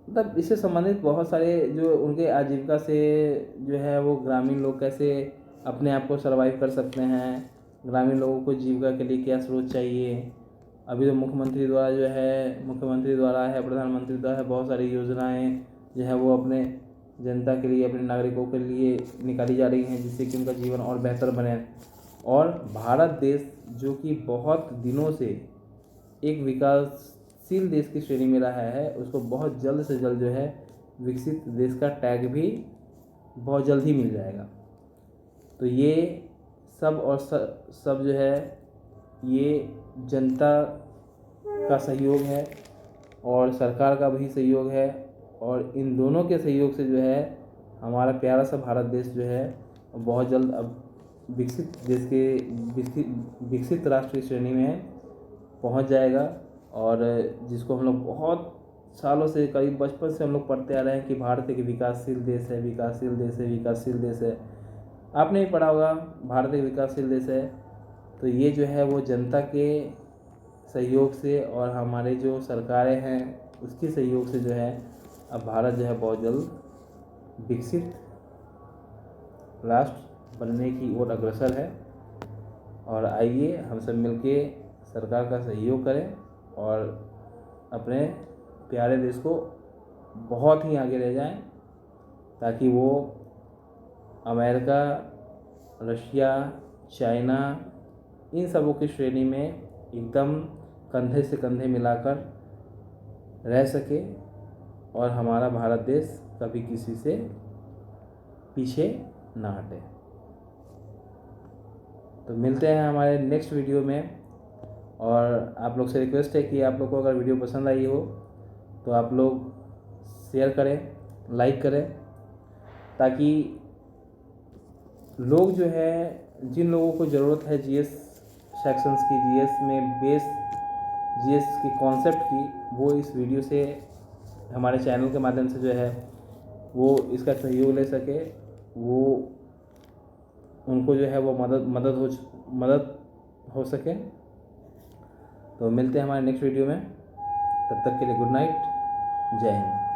मतलब इससे संबंधित बहुत सारे जो उनके आजीविका से जो है वो ग्रामीण लोग कैसे अपने आप को सर्वाइव कर सकते हैं, ग्रामीण लोगों को जीविका के लिए क्या स्रोत चाहिए। अभी तो मुख्यमंत्री द्वारा है, प्रधानमंत्री द्वारा है, बहुत सारी योजनाएं जो है वो अपने जनता के लिए, अपने नागरिकों के लिए निकाली जा रही हैं जिससे कि उनका जीवन और बेहतर बने। और भारत देश जो कि बहुत दिनों से एक विकासशील देश की श्रेणी में रहा है, उसको बहुत जल्द से जल्द जो है विकसित देश का टैग भी बहुत जल्द ही मिल जाएगा। तो ये सब जो है ये जनता का सहयोग है और सरकार का भी सहयोग है, और इन दोनों के सहयोग से जो है हमारा प्यारा सा भारत देश जो है बहुत जल्द अब विकसित राष्ट्र की श्रेणी में पहुंच जाएगा। और जिसको हम लोग बहुत सालों से, करीब बचपन से हम लोग पढ़ते आ रहे हैं कि भारत एक विकासशील देश है, विकासशील देश है, विकासशील देश है। आपने भी पढ़ा होगा भारत एक विकासशील देश है। तो ये जो है वो जनता के सहयोग से और हमारे जो सरकारें हैं उसके सहयोग से जो है अब भारत जो है बहुत जल्द विकसित राष्ट्र बनने की ओर अग्रसर है। और आइए हम सब मिलके सरकार का सहयोग करें और अपने प्यारे देश को बहुत ही आगे ले जाएं, ताकि वो अमेरिका, रशिया, चाइना, इन सबों की श्रेणी में एकदम कंधे से कंधे मिलाकर रह सके और हमारा भारत देश कभी किसी से पीछे ना हटे। तो मिलते हैं हमारे नेक्स्ट वीडियो में। और आप लोग से रिक्वेस्ट है कि आप लोग को अगर वीडियो पसंद आई हो तो आप लोग शेयर करें, लाइक करें, ताकि लोग जो है, जिन लोगों को ज़रूरत है जीएस सेक्शंस की, जीएस में बेस जीएस के कॉन्सेप्ट की, वो इस वीडियो से हमारे चैनल के माध्यम से जो है वो इसका सहयोग ले सके, वो उनको जो है वो मदद हो सके। तो मिलते हैं हमारे नेक्स्ट वीडियो में। तब तक के लिए गुड नाइट, जय हिंद।